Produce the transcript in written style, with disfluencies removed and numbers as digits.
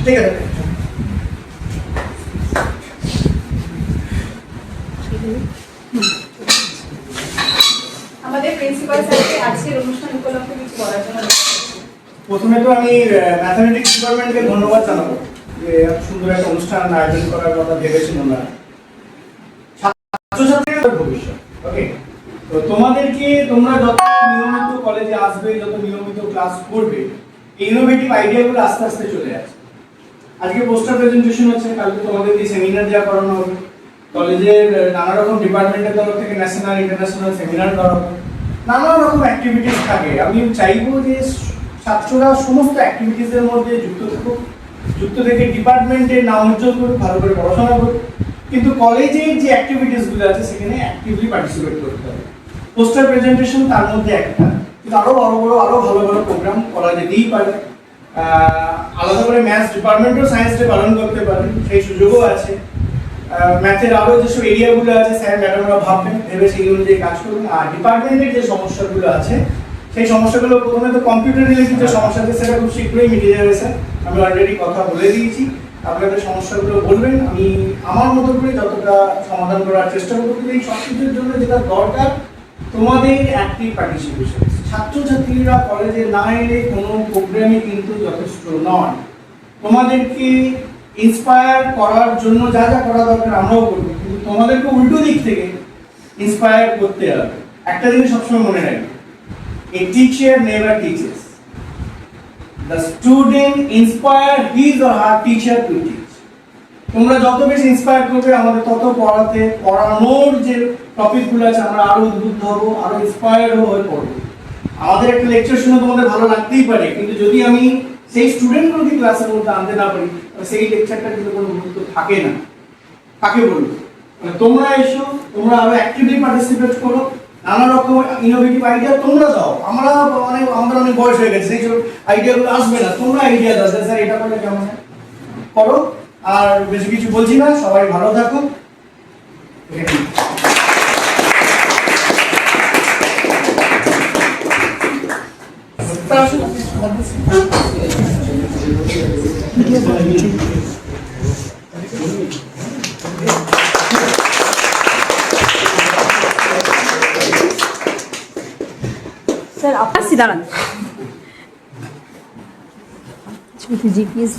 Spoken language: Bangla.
ঠিক আছে। আমাদের প্রিন্সিপাল স্যারকে আজকের অনুষ্ঠান উপলক্ষে কিছু বলার জন্য। প্রথমে তো আমি ম্যাথামেটিক্স ডিপার্টমেন্টকে ধন্যবাদ জানাবো যে এত সুন্দর একটা অনুষ্ঠান আয়োজন করার কথা ভেবেছেন ওনারা। ছাত্রছাত্রীদের ভবিষ্যৎ, ওকে। তো তোমাদেরকে তোমরা যত নিয়মিত কলেজে আসবে, যত নিয়মিত ক্লাস করবে, এই ইনোভেটিভ আইডিয়াগুলো আস্তে আস্তে চলে আসবে। আজকে পোস্টার প্রেজেন্টেশন হচ্ছে, কালকে তোমাদেরকে সেমিনার দেওয়া করানো হবে। কলেজের নানা রকম ডিপার্টমেন্টের তরফ থেকে ন্যাশনাল ইন্টারন্যাশনাল সেমিনার করা হবে, নানা রকম অ্যাক্টিভিটিস থাকে। আমি চাইবো যে ছাত্ররা সমস্ত অ্যাক্টিভিটিসের মধ্যে যুক্ত থাকুক, যুক্ত থেকে ডিপার্টমেন্টের নাম উজ্জ্বল করুক, ভালো করে পড়াশোনা করুক, কিন্তু কলেজের যে অ্যাক্টিভিটিসগুলো আছে সেখানে অ্যাক্টিভলি পার্টিসিপেট করতে হবে। পোস্টার প্রেজেন্টেশন তার মধ্যে একটা, কিন্তু আরো বড় বড় আরো ভালো ভালো প্রোগ্রাম করা যেতেই পারে। আলাদা করে ম্যাথস ডিপার্টমেন্টও সায়েন্স ডে পালন করতে পারে, সেই সুযোগও আছে। ম্যাথের আরো যেসব এরিয়াগুলো আছে স্যার ম্যাডামরা ভাববেন, ভেবে সেই অনুযায়ী কাজ করবেন। আর ডিপার্টমেন্টের যে সমস্যাগুলো আছে সেই সমস্যাগুলো, প্রথমে তো কম্পিউটার রিলেটেড যে সমস্যা আছে সেটা খুব শীঘ্রই মিটে যাবে স্যার, আমি অলরেডি কথা বলে দিয়েছি। আপনাদের সমস্যাগুলো বলবেন, আমি আমার মতো করে যতটা সমাধান করার চেষ্টা করবো। কিন্তু এই সব কিছুর জন্য যেটা দরকার তোমাদের অ্যাক্টিভ পার্টিসিপেশন। ছাত্রছাত্রীরা কলেজে না এলে কোনো প্রোগ্রামই কিন্তু যথেষ্ট নয়। তোমাদেরকে ইন্সপায়ার করার জন্য যা যা করা দরকার আমরাও করবো, কিন্তু তোমাদেরকে উল্টো দিক থেকে ইন্সপায়ার করতে হবে। একটা জিনিস সবসময় মনে রাখবে, a teacher never teaches, the student inspire his or her teacher to teach. তোমরা যত বেশি ইন্সপায়ার করবে, আমাদের তত পড়ানোর যে টপিকগুলো আছে আমরা আরো উদ্বুদ্ধ হবো, আরো ইন্সপায়ার হয়ে পড়বো। আমাদের একটা লেকচার শুনে তোমাদের ভালো লাগতেই পারে, কিন্তু যদি আমি সেই স্টুডেন্টগুলোকে ক্লাসের মধ্যে আনতে না পারি, সেই লেকচারটা কিন্তু কোনো গুরুত্ব থাকে না। কাকে বলবো? মানে তোমরা এসো, তোমরা আরো অ্যাক্টিভলি পার্টিসিপেট করো, নানা রকম ইনোভেটিভ আইডিয়া তোমরা দাও। আমাদের অনেক বয়স হয়ে গেছে, সেই সব আইডিয়াগুলো আসবে না, তোমরা আইডিয়া দাও স্যার এটা করলে কেমন হয়, করো। আর বেশি কিছু বলছি না, সবাই ভালো থাকো। স্যার আপনার দাঁড়ান জিপিএস